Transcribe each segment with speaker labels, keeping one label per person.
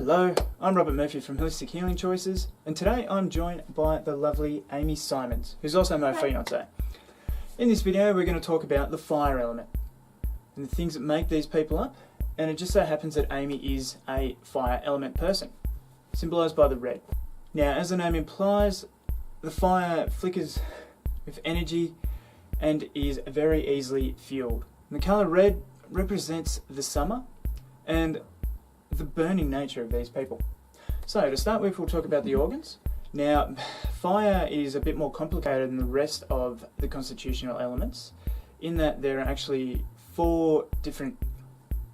Speaker 1: Hello, I'm Robert Murphy from Holistic Healing Choices, and today I'm joined by the lovely Amy Symons, who's also my fiancée. In this video we're going to talk about the fire element and the things that make these people up, and it just so happens that Amy is a fire element person, symbolised by the red. Now, as the name implies, the fire flickers with energy and is very easily fueled. And the colour red represents the summer and the burning nature of these people. So to start with, we'll talk about the organs. Now, fire is a bit more complicated than the rest of the constitutional elements in that there are actually 4 different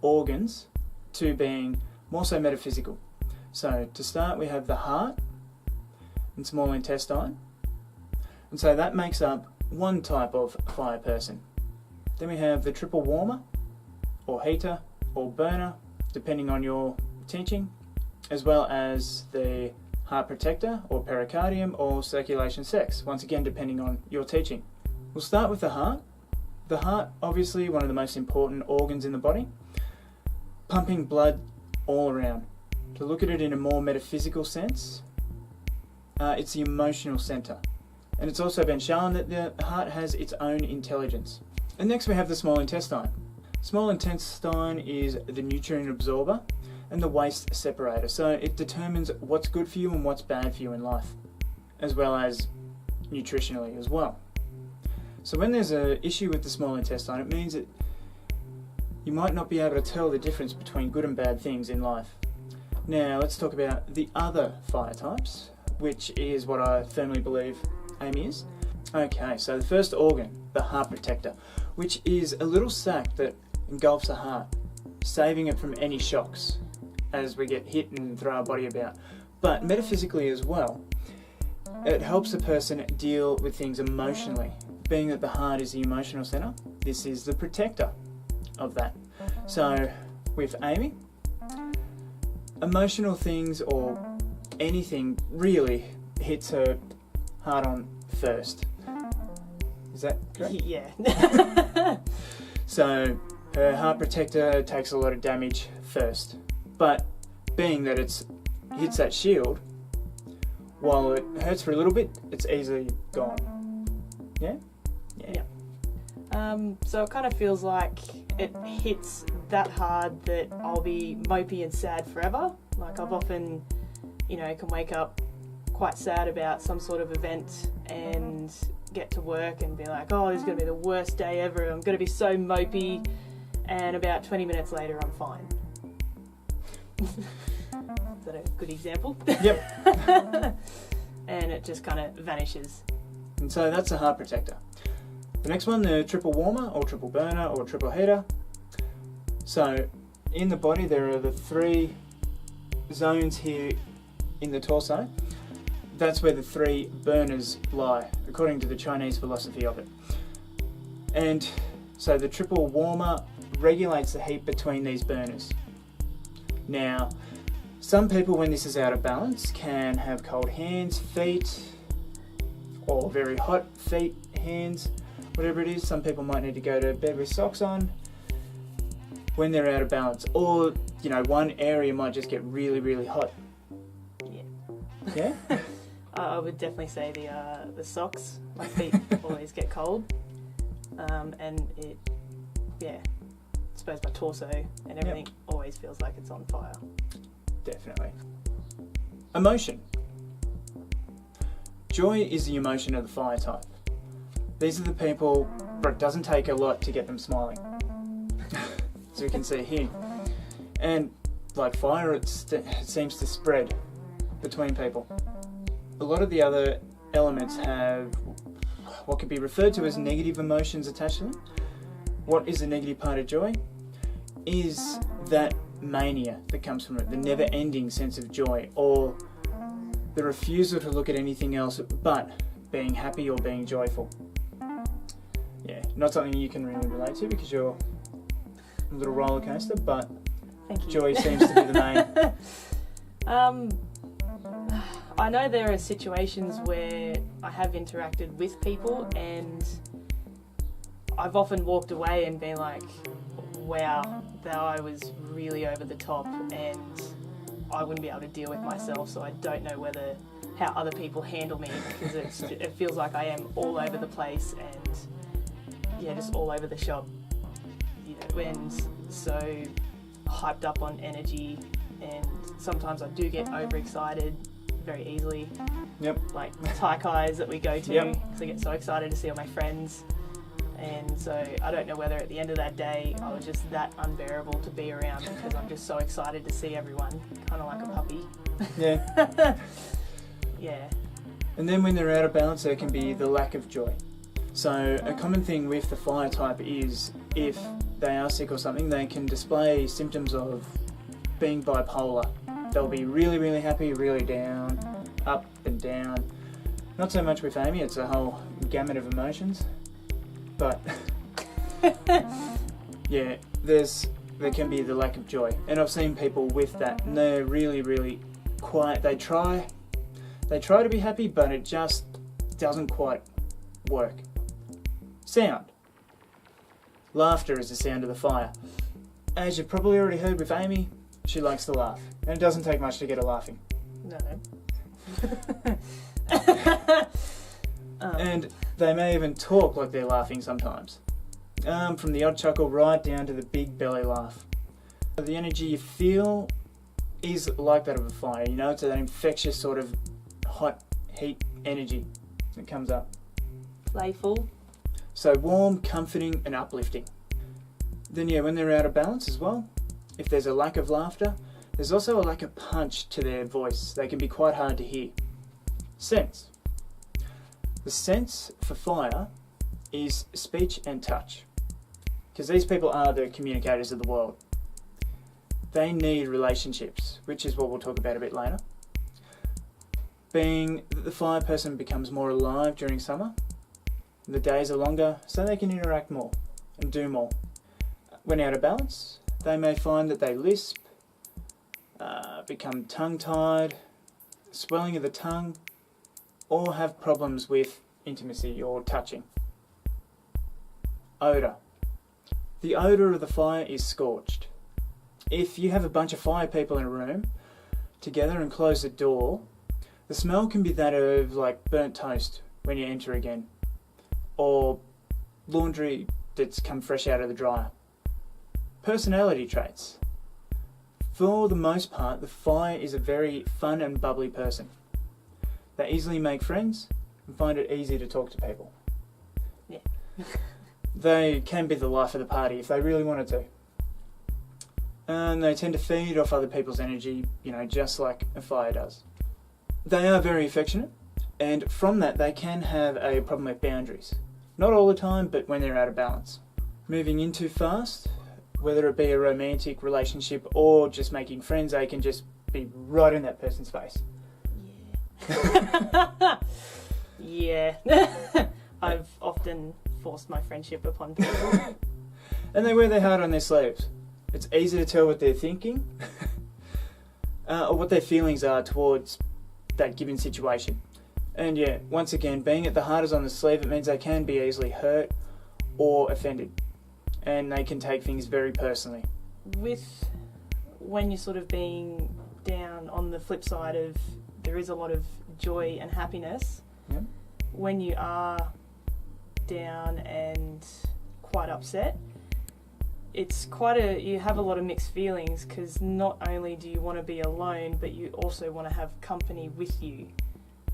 Speaker 1: organs, 2 being more so metaphysical. So to start, we have the heart and small intestine, and so that makes up one type of fire person. Then we have the triple warmer or heater or burner, depending on your teaching, as well as the heart protector or pericardium or circulation sex, once again depending on your teaching. We'll start with the heart. The heart, obviously one of the most important organs in the body, pumping blood all around. To look at it in a more metaphysical sense, it's the emotional centre, and it's also been shown that the heart has its own intelligence. And next we have the small intestine. Small intestine is the nutrient absorber and the waste separator, so it determines what's good for you and what's bad for you in life, as well as nutritionally as well. So when there's an issue with the small intestine, it means that you might not be able to tell the difference between good and bad things in life. Now let's talk about the other fire types, which is what I firmly believe Amy is. Okay, so the first organ, the heart protector, which is a little sac that engulfs the heart, saving it from any shocks as we get hit and throw our body about. But metaphysically as well, it helps a person deal with things emotionally. Being that the heart is the emotional centre, this is the protector of that. So with Amy, emotional things or anything really hits her heart on first. Is that correct?
Speaker 2: Yeah.
Speaker 1: So her heart protector takes a lot of damage first, but being that it hits that shield, while it hurts for a little bit, it's easily gone. Yeah?
Speaker 2: Yeah. So it kind of feels like it hits that hard that I'll be mopey and sad forever. Like I've often, can wake up quite sad about some sort of event and get to work and be like, oh, this is going to be the worst day ever. I'm going to be so mopey. And about 20 minutes later, I'm fine. Is that a good example?
Speaker 1: Yep.
Speaker 2: And it just kind of vanishes.
Speaker 1: And so that's a heart protector. The next one, the triple warmer or triple burner or triple heater. So in the body there are the 3 zones here in the torso. That's where the 3 burners lie, according to the Chinese philosophy of it. And so the triple warmer regulates the heat between these burners. Now, some people, when this is out of balance, can have cold hands, feet, or very hot feet, hands, whatever it is. Some people might need to go to bed with socks on when they're out of balance. Or, one area might just get really, really hot.
Speaker 2: Yeah.
Speaker 1: Yeah?
Speaker 2: I would definitely say the socks. My feet always get cold. And it, I suppose my torso and everything always feels like it's on fire.
Speaker 1: Definitely. Emotion. Joy is the emotion of the fire type. These are the people where it doesn't take a lot to get them smiling. As you can see here. And like fire, it seems to spread between people. A lot of the other elements have what could be referred to as negative emotions attached to them. What is the negative part of joy? Is that mania that comes from it, the never-ending sense of joy, or the refusal to look at anything else but being happy or being joyful. Yeah, not something you can really relate to because you're a little roller coaster, but
Speaker 2: Thank you.
Speaker 1: Joy seems to be the main.
Speaker 2: I know there are situations where I have interacted with people and I've often walked away and been like, wow, that I was really over the top and I wouldn't be able to deal with myself, so I don't know how other people handle me, because it feels like I am all over the place and just all over the shop, and so hyped up on energy, and sometimes I do get overexcited very easily.
Speaker 1: Yep.
Speaker 2: Like taikais that we go to,
Speaker 1: Yep.
Speaker 2: because I get so excited to see all my friends. And so I don't know whether at the end of that day I was just that unbearable to be around, because I'm just so excited to see everyone, kind of like a puppy.
Speaker 1: Yeah.
Speaker 2: Yeah.
Speaker 1: And then when they're out of balance, there can be the lack of joy. So a common thing with the fire type is if they are sick or something, they can display symptoms of being bipolar. They'll be really, really happy, really down, up and down. Not so much with Amy, it's a whole gamut of emotions. But yeah, there can be the lack of joy. And I've seen people with that, and they're really, really quiet. They try to be happy, but it just doesn't quite work. Sound. Laughter is the sound of the fire. As you've probably already heard with Amy, she likes to laugh. And it doesn't take much to get her laughing.
Speaker 2: No.
Speaker 1: And they may even talk like they're laughing sometimes. From the odd chuckle right down to the big belly laugh. The energy you feel is like that of a fire. It's that infectious sort of hot heat energy that comes up.
Speaker 2: Playful.
Speaker 1: So warm, comforting and uplifting. Then when they're out of balance as well, if there's a lack of laughter, there's also a lack of punch to their voice. They can be quite hard to hear. Sense. The sense for fire is speech and touch, because these people are the communicators of the world. They need relationships, which is what we'll talk about a bit later. Being that the fire person becomes more alive during summer, the days are longer, so they can interact more and do more. When out of balance, they may find that they lisp, become tongue-tied, swelling of the tongue, or have problems with intimacy or touching. Odour. The odour of the fire is scorched. If you have a bunch of fire people in a room together and close the door, the smell can be that of like burnt toast when you enter again, or laundry that's come fresh out of the dryer. Personality traits. For the most part, the fire is a very fun and bubbly person. They easily make friends and find it easy to talk to people.
Speaker 2: Yeah.
Speaker 1: They can be the life of the party if they really wanted to. And they tend to feed off other people's energy, just like a fire does. They are very affectionate, and from that they can have a problem with boundaries. Not all the time, but when they're out of balance. Moving in too fast, whether it be a romantic relationship or just making friends, they can just be right in that person's face.
Speaker 2: Yeah. I've often forced my friendship upon people.
Speaker 1: And they wear their heart on their sleeves. It's easy to tell what they're thinking or what their feelings are towards that given situation. And once again, being at the heart is on the sleeve, it means they can be easily hurt or offended. And they can take things very personally.
Speaker 2: With when you're sort of being down on the flip side of there is a lot of joy and happiness,
Speaker 1: Yeah.
Speaker 2: when you are down and quite upset, you have a lot of mixed feelings, because not only do you want to be alone, but you also want to have company with you.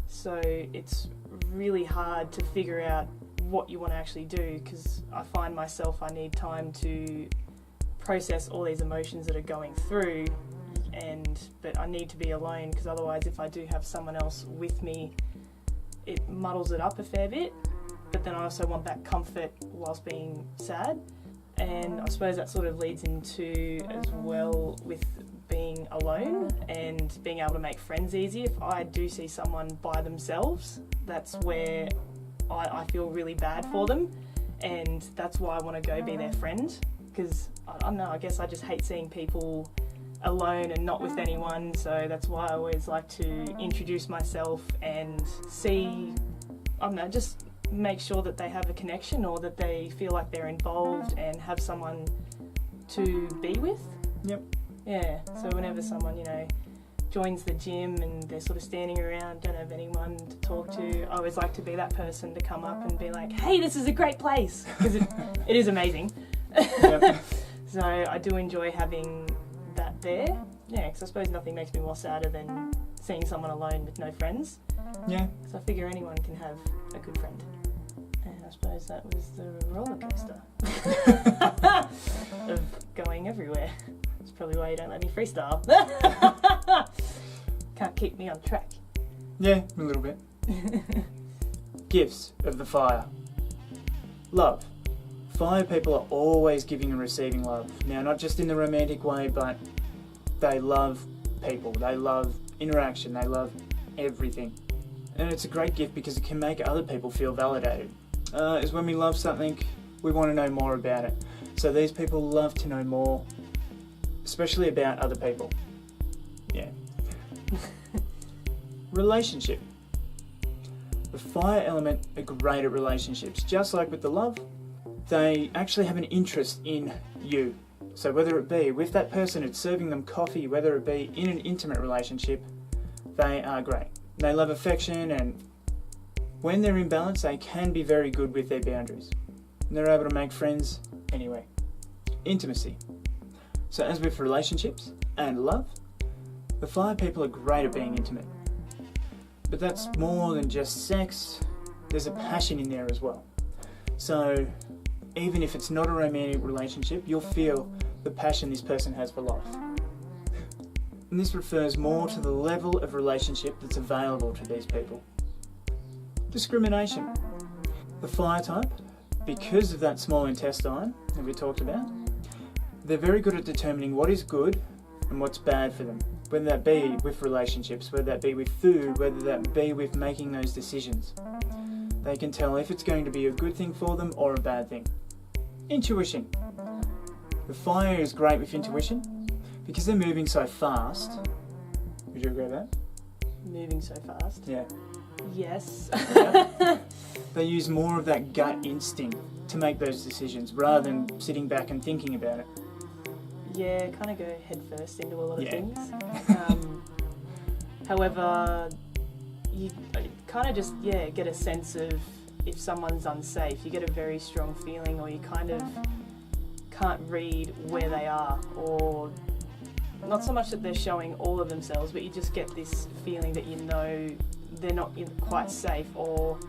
Speaker 2: So it's really hard to figure out what you want to actually do, because I find myself, I need time to process all these emotions that are going through, but I need to be alone, because otherwise if I do have someone else with me, it muddles it up a fair bit. But then I also want that comfort whilst being sad. And I suppose that sort of leads into as well with being alone and being able to make friends easy. If I do see someone by themselves, that's where I feel really bad for them, and that's why I want to go be their friend, because I don't know, I guess I just hate seeing people alone and not with anyone. So that's why I always like to introduce myself and see, I don't know, just make sure that they have a connection, or that they feel like they're involved and have someone to be with.
Speaker 1: Yep.
Speaker 2: Yeah, so whenever someone, joins the gym and they're sort of standing around, don't have anyone to talk to, I always like to be that person to come up and be like, hey, this is a great place, because it is amazing.
Speaker 1: Yep.
Speaker 2: So I do enjoy having that there. Yeah, because I suppose nothing makes me more sadder than seeing someone alone with no friends.
Speaker 1: Yeah.
Speaker 2: So I figure anyone can have a good friend. And I suppose that was the roller coaster of going everywhere. That's probably why you don't let me freestyle. Can't keep me on track.
Speaker 1: Yeah, a little bit. Gifts of the fire. Love. Fire people are always giving and receiving love. Now, not just in the romantic way, but they love people. They love interaction. They love everything. And it's a great gift because it can make other people feel validated. Is when we love something, we want to know more about it. So these people love to know more, especially about other people. Yeah. Relationship. The fire element are great at relationships. Just like with the love, they actually have an interest in you. So whether it be with that person it's serving them coffee, whether it be in an intimate relationship, they are great. They love affection, and when they're in balance, they can be very good with their boundaries. And they're able to make friends anyway. Intimacy. So as with relationships and love, the fire people are great at being intimate. But that's more than just sex. There's a passion in there as well. So even if it's not a romantic relationship, you'll feel the passion this person has for life. And this refers more to the level of relationship that's available to these people. Discrimination. The fire type, because of that small intestine that we talked about, they're very good at determining what is good and what's bad for them, whether that be with relationships, whether that be with food, whether that be with making those decisions. They can tell if it's going to be a good thing for them or a bad thing. Intuition. The fire is great with intuition because they're moving so fast. Would you agree with that?
Speaker 2: Moving so fast?
Speaker 1: Yeah.
Speaker 2: Yes.
Speaker 1: Yeah. They use more of that gut instinct to make those decisions rather than sitting back and thinking about it.
Speaker 2: Yeah, kind of go head first into a lot of
Speaker 1: Yeah.
Speaker 2: things. However, you kind of just, get a sense of if someone's unsafe. You get a very strong feeling, or you kind of can't read where they are, or not so much that they're showing all of themselves, but you just get this feeling that you know they're not quite safe, or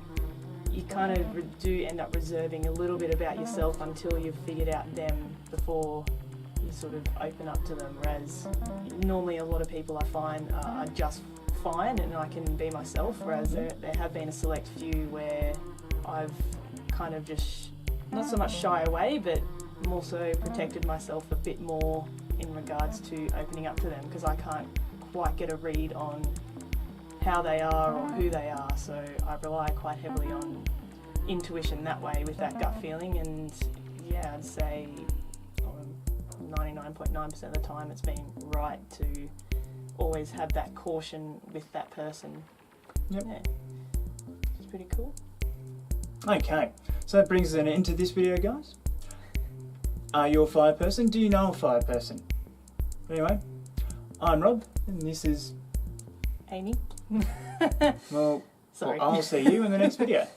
Speaker 2: you kind of do end up reserving a little bit about yourself until you've figured out them before you sort of open up to them. Whereas normally a lot of people I find are just fine and I can be myself, whereas there have been a select few where I've kind of just not so much shy away, but more so protected myself a bit more in regards to opening up to them, because I can't quite get a read on how they are or who they are. So I rely quite heavily on intuition that way, with that gut feeling. And yeah, I'd say 99.9% of the time it's been right to always have that caution with that person.
Speaker 1: Yep.
Speaker 2: Yeah. It's pretty cool.
Speaker 1: Okay, so that brings us an end to this video, guys. Are you a fire person? Do you know a fire person? Anyway, I'm Rob, and this is
Speaker 2: Amy.
Speaker 1: well,
Speaker 2: Sorry.
Speaker 1: I'll see you in the next video.